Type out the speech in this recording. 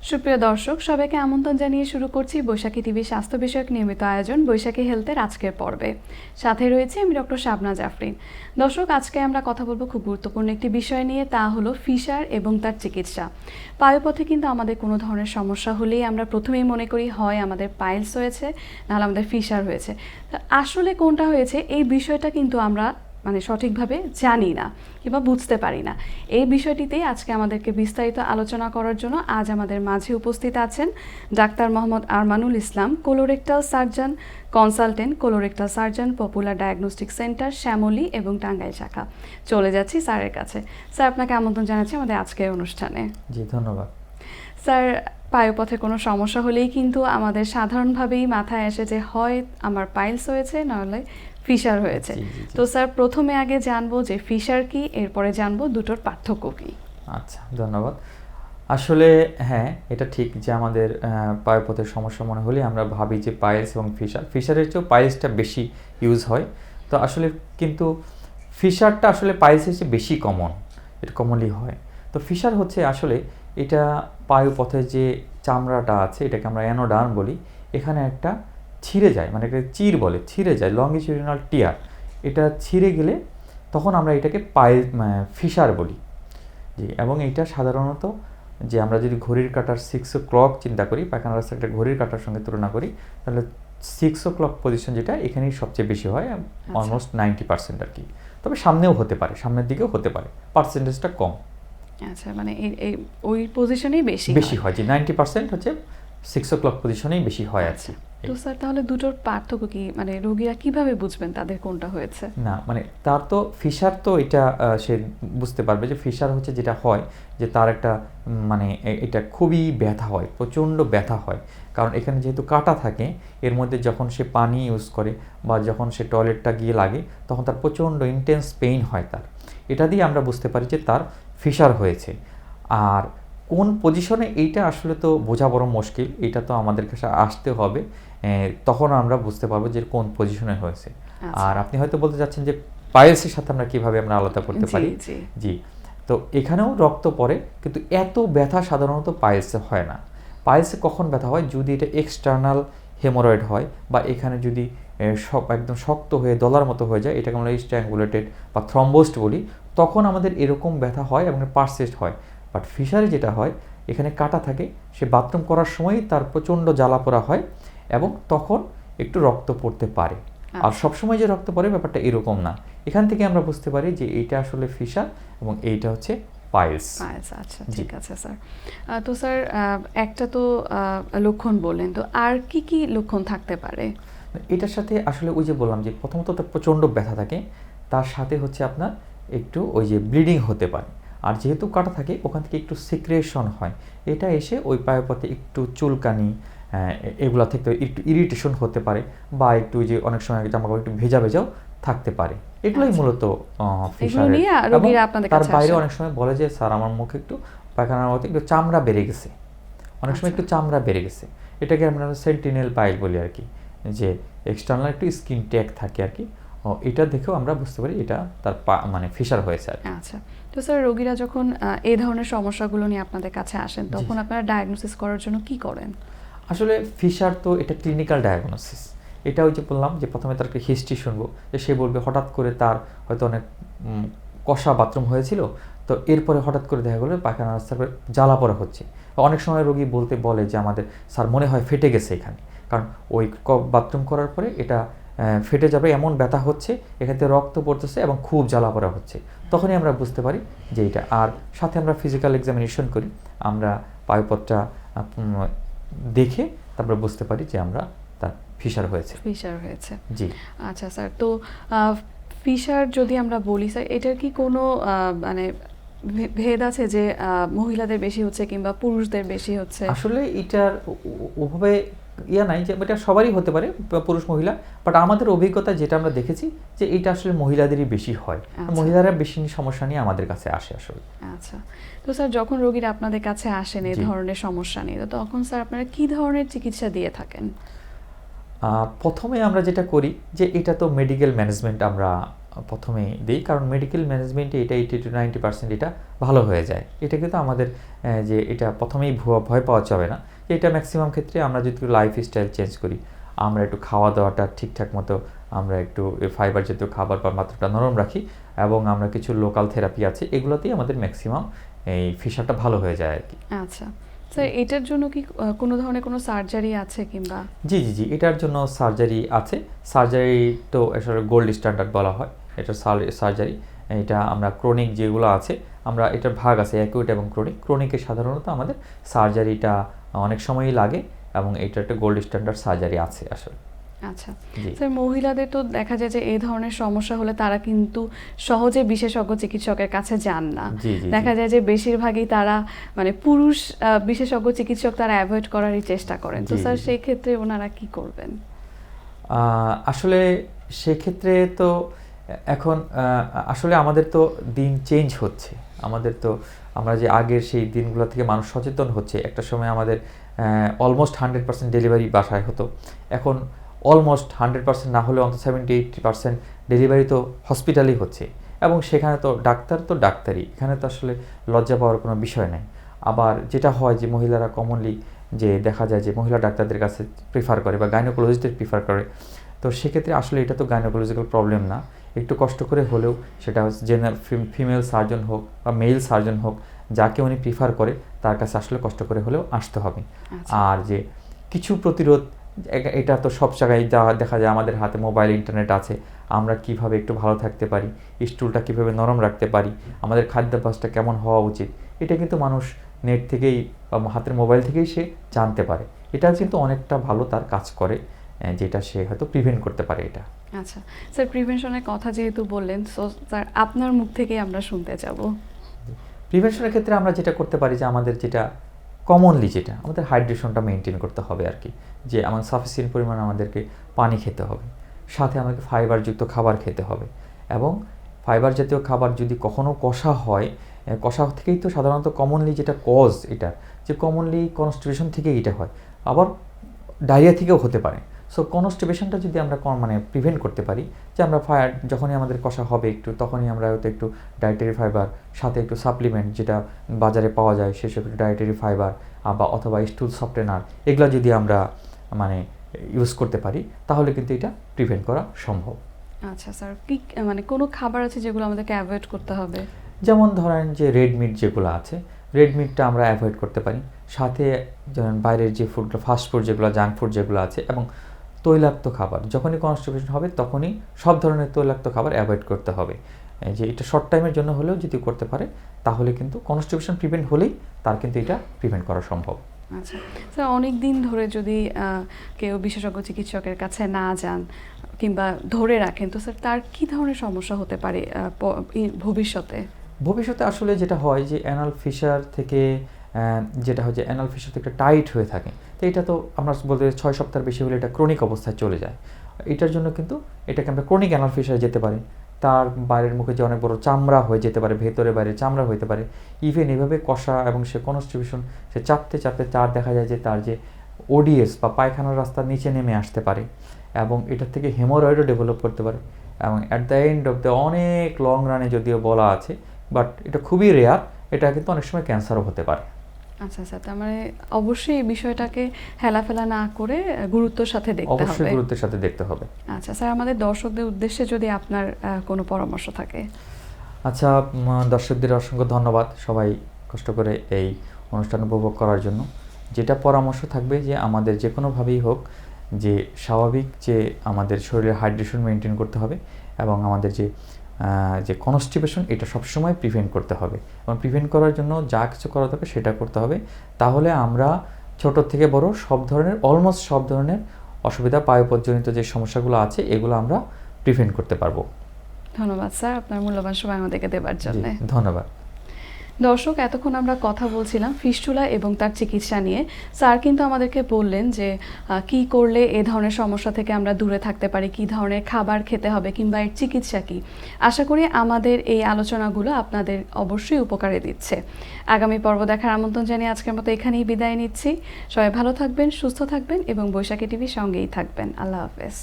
সুপ্রিয় দর্শক, সবাইকে আমন্ত্রণ জানিয়ে শুরু করছি বৈশাখী টিভির স্বাস্থ্য বিষয়ক নিয়মিত আয়োজন বৈশাখী হেলথের আজকের পর্বে। সাথে রয়েছে আমি ডক্টর শাবনাজ আফরিন। দর্শক, আজকে আমরা কথা বলবো খুব গুরুত্বপূর্ণ একটি বিষয় নিয়ে, তা হলো ফিশার এবং তার চিকিৎসা। পায়ুপথে কিন্তু আমাদের কোনো ধরনের সমস্যা হলেই আমরা প্রথমেই মনে করি হয় আমাদের পাইলস হয়েছে, নাহলে আমাদের ফিশার হয়েছে। আসলে কোনটা হয়েছে এই বিষয়টা কিন্তু আমরা সঠিকভাবে জানি না কিংবা বুঝতে পারি না। এই বিষয়টিতেই আজকে আমাদেরকে বিস্তারিত আলোচনা করার জন্য আজ আমাদের মাঝে উপস্থিত আছেন ডাক্তার Mohammad Armanul Islam, colorectal surgeon, consultant, colorectal surgeon, popular diagnostic centre, Shyamoli এবং টাঙ্গাইল শাখা। চলে যাচ্ছি স্যারের কাছে। স্যার, আপনাকে আমন্ত্রণ জানাচ্ছি আমাদের আজকের অনুষ্ঠানে। জি, ধন্যবাদ। স্যার, পায়ুপথে কোনো সমস্যা হলেই কিন্তু আমাদের সাধারণভাবেই মাথায় আসে যে হয় আমার পাইলস হয়েছে, নাহলে ফিশার হয়েছে। তো স্যার, প্রথমে আগে জানবো যে ফিশার কি, এরপরে জানবো দুটোর পার্থক্য কি। আচ্ছা, ধন্যবাদ। আসলে হ্যাঁ, এটা ঠিক যে আমাদের পায়ুপথের সমস্যা মনে হলে আমরা ভাবি যে পাইলস এবং ফিশারের চেয়েও পাইলসটা বেশি ইউজ হয়। তো আসলে কিন্তু ফিশারটা আসলে পাইলসের চেয়ে বেশি কমন, এটা কমনলি হয়। তো ফিশার হচ্ছে আসলে এটা পায়ুপথের যে চামড়াটা আছে, এটাকে আমরা অ্যানোডার্ম বলি, এখানে একটা ছিঁড়ে যায়, মানে একটা চির বলে, ছিঁড়ে যায়, লংগিটিউডিনাল টিয়ার। এটা ছিঁড়ে গেলে তখন আমরা এটাকে ফিশার বলি। জি, এবং এইটা সাধারণত যে আমরা যদি ঘড়ির কাঁটার 6 o'clock চিন্তা করি, পায়খানা রাস্তা একটা ঘড়ির কাঁটার সঙ্গে তুলনা করি, তাহলে 6 o'clock পজিশন যেটা এখানেই সবচেয়ে বেশি হয়, অলমোস্ট 90% আর কি। তবে সামনেও হতে পারে, সামনের দিকেও হতে পারে, পার্সেন্টেজটা কম। আচ্ছা, মানে এই ওই পজিশনেই বেশি হয়। যে 90% হচ্ছে 6 o'clock পজিশনেই বেশি হয় আর কি। তো স্যার, তাহলে দুটোর পার্থক্য কি? মানে রোগীরা কিভাবে বুঝবেন তাদের কোনটা হয়েছে? না, মানে তার তো ফিশার তো এটা সে বুঝতে পারবে যে ফিশার হচ্ছে যেটা হয় যে তার একটা মানে এটা খুবই ব্যথা হয়, প্রচণ্ড ব্যথা হয়। কারণ এখানে যেহেতু কাটা থাকে, এর মধ্যে যখন সে পানি ইউজ করে বা যখন সে টয়লেটটা গিয়ে লাগে, তখন তার প্রচণ্ড ইন্টেন্স পেইন হয় তার। এটা দিয়ে আমরা বুঝতে পারি যে তার ফিশার হয়েছে। আর কোন পজিশনে, এইটা আসলে তো বোঝা বড় মুশকিল, এটা তো আমাদের কাছে আসতে হবে, তখন আমরা বুঝতে পারবো যে কোন পজিশনে হয়েছে। আর আপনি হয়তো বলতে চাচ্ছেন যে পাইলসের সাথে আমরা কিভাবে আমরা আলাদা করতে পারি। জি, তো এখানেও রক্ত পড়ে, কিন্তু এত ব্যথা সাধারণত পাইলসে হয় না। পাইলসে কখন ব্যথা হয়? যদি এটা এক্সটার্নাল হেমোরয়েড হয় বা এখানে যদি একদম শক্ত হয়ে দলার মতো হয়ে যায়, এটাকে আমরা স্ট্র্যাঙ্গুলেটেড বা থ্রম্বোসড বলি, তখন আমাদের এরকম ব্যথা হয় এবং পারসিস্ট হয়। বাট ফিশারে যেটা হয়, এখানে কাটা থাকে, সে বাথরুম করার সময়ই তার প্রচণ্ড জ্বালা পোড়া হয় এবং তখন একটু রক্ত পড়তে পারে। আর সবসময় যে রক্ত পড়ে ব্যাপারটা এরকম না। এখান থেকে আমরা বুঝতে পারি যে এইটা আসলে ফিশার এবং এইটা হচ্ছে পাইলস। আচ্ছা, ঠিক আছে স্যার। তো স্যার, একটা তো লক্ষণ বললেন, তো আর কি কি লক্ষণ থাকতে পারে? এটার সাথে আসলে ওই যে বললাম যে প্রথমত তার প্রচণ্ড ব্যথা থাকে, তার সাথে হচ্ছে আপনার একটু ওই যে ব্লিডিং হতে পারে। আর যেহেতু কাটা থাকে, ওখান থেকে একটু সিক্রেশন হয়, এটা এসে ওই পায়ুপথে একটু চুলকানি, এগুলা থেকে একটু ইরিটেশন হতে পারে, বা একটু যে অনেক সময় জামাকাপড় একটু ভেজা ভেজাও থাকতে পারে। এগুলোই মূলত ফিশারের। এবং তার বাইরে অনেক সময় বলে যে স্যার আমার মুখে একটু পায়খানার মধ্যে একটু চামড়া বেড়ে গেছে, অনেক সময় একটু চামড়া বেড়ে গেছে, এটাকে আমরা সেন্টিনেল পাইল বলি আর কি, যে এক্সটার্নাল একটু স্কিন ট্যাগ থাকে আর কি। এটা দেখেও আমরা বুঝতে পারি এটা তার মানে ফিশার হয়েছে আর কি। আচ্ছা, তো স্যার, রোগীরা যখন এই ধরনের সমস্যাগুলো নিয়ে আপনাদের কাছে আসেন, তখন আপনারা ডায়াগনোসিস করার জন্য কি করেন? আসলে ফিশার তো এটা ক্লিনিক্যাল ডায়াগনোসিস। এটা ওই যে বললাম যে প্রথমে তার একটা হিস্ট্রি শুনবো, যে সে বলবে হঠাৎ করে তার হয়তো অনেক কষা বাথরুম হয়েছিল, তো এরপরে হঠাৎ করে দেখা গেলো পায়খানা রাস্তার জ্বালা পড়া হচ্ছে। অনেক সময় রোগী বলে যে আমাদের স্যার মনে হয় ফেটে গেছে এখানে, কারণ ওই বাথরুম করার পরে এটা ফেটে যাবে, এমন ব্যথা হচ্ছে, এখান থেকে রক্ত পড়তেছে এবং খুব জ্বালা পড়া হচ্ছে। তখনই আমরা বুঝতে পারি যে এটা। আর সাথে আমরা ফিজিক্যাল এক্সামিনেশন করি, আমরা পায়ুপথটা দেখে তারপরে বুঝতে পারি যে আমরা তার ফিশার হয়েছে। জি, আচ্ছা স্যার, তো ফিশার যদি আমরা বলি স্যার, এটার কি কোনো মানে ভেদ আছে যে মহিলাদের বেশি হচ্ছে কিংবা পুরুষদের বেশি হচ্ছে? আসলে এটার ওভাবে নাই যে এটা সবারই হতে পারে, পুরুষ মহিলা। বাট আমাদের অভিজ্ঞতা যেটা আমরা দেখেছি যে এটা আসলে মহিলাদেরই বেশি হয়, মহিলারা বেশি সমস্যা নিয়ে আমাদের কাছে আসে আসলে। আচ্ছা, তো স্যার, যখন রোগীরা আপনাদের কাছে আসেন এই ধরনের সমস্যা নিয়ে, তখন স্যার আপনারা কি ধরনের চিকিৎসা দিয়ে থাকেন? প্রথমে আমরা যেটা করি যে এটা তো মেডিকেল ম্যানেজমেন্ট আমরা প্রথমেই দিই, কারণ মেডিকেল ম্যানেজমেন্টে এটা 80-90% এটা ভালো হয়ে যায়। এটা কিন্তু আমাদের যে এটা প্রথমেই ভয় পাওয়া যাবে না, যে এটা ম্যাক্সিমাম ক্ষেত্রে আমরা যদি লাইফস্টাইল চেঞ্জ করি, আমরা একটু খাওয়া দাওয়াটা ঠিকঠাক মতো, আমরা একটু ফাইবার জাতীয় খাবার বা মাত্রাটা নরম রাখি, এবং আমরা কিছু লোকাল থেরাপি আছে, এগুলোতেই আমাদের ম্যাক্সিমাম এই ফিশারটা ভালো হয়ে যায় আর কি। আচ্ছা স্যার, এটার জন্য কি কোনো ধরনের কোনো সার্জারি আছে কিংবা? জি জি জি, এটার জন্য সার্জারি আছে। সার্জারি তো আসলে গোল্ড স্ট্যান্ডার্ড বলা হয় এটা সার্জারি। এটা আমরা ক্রনিক যেগুলো আছে, আমরা এটার ভাগ আছে অ্যাকিউট এবং ক্রনিক। ক্রনিকে সাধারণত আমাদের সার্জারিটা অনেক সময়ই লাগে, এবং এটা একটা গোল্ড স্ট্যান্ডার্ড সার্জারি আছে আসলে। আচ্ছা জি। স্যার, মহিলাদের তো দেখা যায় যে এই ধরনের সমস্যা হলে তারা কিন্তু সহজে বিশেষজ্ঞ চিকিৎসকের কাছে যান না। জি জি দেখা যায় যে বেশিরভাগই তারা মানে পুরুষ বিশেষজ্ঞ চিকিৎসক তারা অ্যাভয়েড করারই চেষ্টা করেন। তো জি, স্যার জি। সেই ক্ষেত্রে ওনারা কি করবেন? আসলে সেক্ষেত্রে তো এখন আসলে আমাদের তো দিন চেঞ্জ হচ্ছে। আমাদের তো আমরা যে আগের সেই দিনগুলো থেকে মানুষ সচেতন হচ্ছে। একটা সময় আমাদের অলমোস্ট 100% ডেলিভারি বাসায় হতো। এখন অলমোস্ট 100% না হলেও অন্তত 70-80% ডেলিভারি তো হসপিটালেই হচ্ছে, এবং সেখানে তো ডাক্তারই। এখানে তো আসলে লজ্জা পাওয়ার কোনো বিষয় নাই। আবার যেটা হয় যে মহিলারা কমনলি যে দেখা যায় যে মহিলা ডাক্তারদের কাছে প্রিফার করে বা গাইনোকোলজিস্টদের প্রিফার করে। তো সেক্ষেত্রে আসলে এটা তো গাইনোকোলজিক্যাল প্রবলেম না, একটু কষ্ট করে হলেও সেটা হচ্ছে জেনারেল ফিমেল সার্জন হোক বা মেল সার্জন হোক, যাকে উনি প্রিফার করে তার কাছে আসলে কষ্ট করে হলেও আসতে হবে। আচ্ছা। আর যে কিছু প্রতিরোধ, এটা তো সব জায়গায় দেখা যায় আমাদের হাতে মোবাইল ইন্টারনেট আছে, আমরা কিভাবে একটু ভালো থাকতে পারি, স্টুলটা কিভাবে নরম রাখতে পারি, আমাদের খাদ্যাভ্যাসটা কেমন হওয়া উচিত, এটা কিন্তু মানুষ নেট থেকেই বা হাতের মোবাইল থেকেই সে জানতে পারে। এটা কিন্তু অনেকটা ভালো তার কাজ করে, যেটা সে হয়তো প্রিভেন্ট করতে পারে এটা। আচ্ছা স্যার, প্রিভেনশনের কথা যেহেতু বললেন, সো স্যার আপনার মুখ থেকেই আমরা শুনতে যাব। প্রিভেনশনের ক্ষেত্রে আমরা যেটা করতে পারি যে আমাদের যেটা কমনলি যেটা আমাদের হাইড্রেশনটা মেনটেন করতে হবে আর কি, যে আমার সাফিসিয়েন্ট পরিমাণ আমাদেরকে পানি খেতে হবে, সাথে আমাদেরকে ফাইবারযুক্ত খাবার খেতে হবে, এবং ফাইবার জাতীয় খাবার যদি কখনও কষা হয়, কষা থেকেই তো সাধারণত কমনলি যেটা কজ, এটা যে কমনলি কনস্টিপেশন থেকেই এটা হয়, আবার ডায়রিয়া থেকেও হতে পারে। সো কনস্টিপেশনটা যদি আমরা মানে প্রিভেন্ট করতে পারি, যে আমরা যখনই আমাদের কষা হবে একটু, তখনই আমরা হয়তো একটু ডায়েটারি ফাইবার সাথে একটু সাপ্লিমেন্ট যেটা বাজারে পাওয়া যায় সেসব একটু ডায়েটারি ফাইবার বা অথবা স্টুল সফটেনার, এগুলো যদি আমরা মানে ইউজ করতে পারি, তাহলে কিন্তু এটা প্রিভেন্ট করা সম্ভব। আচ্ছা স্যার, কি মানে কোনো খাবার আছে যেগুলো আমাদেরকে অ্যাভয়েড করতে হবে? যেমন ধরেন যে রেড মিট যেগুলো আছে, রেড মিটটা আমরা অ্যাভয়েড করতে পারি, সাথে যেমন বাইরের যে ফুডগুলো, ফাস্ট ফুড যেগুলো, জাঙ্ক ফুড যেগুলো আছে, এবং তৈলাক্ত খাবার যখনই কনস্টিপেশন হবে তখনই সব ধরনের তৈলাক্ত খাবার অ্যাভয়েড করতে হবে। যে এটা শর্ট টাইমের জন্য হলেও যদি করতে পারে, তাহলে কিন্তু কনস্টিপেশন প্রিভেন্ট হলেই তার কিন্তু এটা প্রিভেন্ট করা সম্ভব। আচ্ছা স্যার, অনেক দিন ধরে যদি কেউ বিশেষজ্ঞ চিকিৎসকের কাছে না যান কিংবা ধরে রাখেন, তো স্যার তার কি ধরনের সমস্যা হতে পারে ভবিষ্যতে? ভবিষ্যতে আসলে যেটা হয় যে অ্যানাল ফিশার থেকে যেটা হয় যে অ্যানাল ফিশার থেকে টাইট হয়ে থাকে, তো এটা তো আমরা বলতে 6 সপ্তাহের বেশি হলে এটা ক্রনিক অবস্থায় চলে যায়। এটার জন্য কিন্তু এটাকে আমরা ক্রনিক অ্যানাল ফিশারে যেতে পারি। তার বাইরের মুখে যে অনেক বড় চামড়া হয়ে যেতে পারে, ভেতরে বাইরে চামড়া হতে পারে, ইভেন এভাবে কষা, এবং সে কনস্টিপেশন সে চাপতে চাপতে তার দেখা যায় যে তার যে ওডিএস বা পায়খানার রাস্তার নিচে নেমে আসতে পারে, এবং এটার থেকে হেমোরয়েডও ডেভেলপ করতে পারে, এবং at the end of the অনেক লং রানে যদিও বলা আছে, বাট এটা খুবই রেয়ার, এটা কিন্তু অনেক সময় ক্যান্সারও হতে পারে। আচ্ছা স্যার, তার মানে অবশ্যই এই বিষয়টাকে হেলাফেলা না করে গুরুত্বের সাথে দেখতে হবে। অবশ্যই গুরুত্বের সাথে দেখতে হবে। আচ্ছা স্যার, আমাদের দর্শকদের উদ্দেশ্যে যদি আপনার কোনো পরামর্শ থাকে। আচ্ছা, দর্শকদের অসংখ্য ধন্যবাদ, সবাই কষ্ট করে এই অনুষ্ঠান উপভোগ করার জন্য। যেটা পরামর্শ থাকবে যে আমাদের যে কোনোভাবেই হোক, যে স্বাভাবিক যে আমাদের শরীরের হাইড্রেশন মেনটেন করতে হবে, এবং আমাদের যে কনস্টিপেশন এটা সবসময় প্রিভেন্ট করতে হবে, এবং প্রিভেন্ট করার জন্য যা কিছু করা দরকার সেটা করতে হবে। তাহলে আমরা ছোট থেকে বড় অলমোস্ট সব ধরনের অসুবিধা, পায়ুপথজনিত যে সমস্যাগুলো আছে এগুলো আমরা প্রিভেন্ট করতে পারবো। ধন্যবাদ স্যার আপনার মূল্যবান সময় আমাদেরকে দেওয়ার জন্য। ধন্যবাদ। দর্শক, এতক্ষণ আমরা কথা বলছিলাম ফিস্টুলা এবং তার চিকিৎসা নিয়ে। স্যার কিন্তু আমাদেরকে বললেন যে কি করলে এ ধরনের সমস্যা থেকে আমরা দূরে থাকতে পারি, কি ধরনের খাবার খেতে হবে কিংবা এর চিকিৎসা কী। আশা করি আমাদের এই আলোচনাগুলো আপনাদের অবশ্যই উপকারে দিচ্ছে। আগামী পর্ব দেখার আমন্ত্রণ জানিয়ে আজকের মতো এখানেই বিদায় নিচ্ছি। সবাই ভালো থাকবেন, সুস্থ থাকবেন এবং বৈশাখী টিভির সঙ্গেই থাকবেন। আল্লাহ হাফেজ।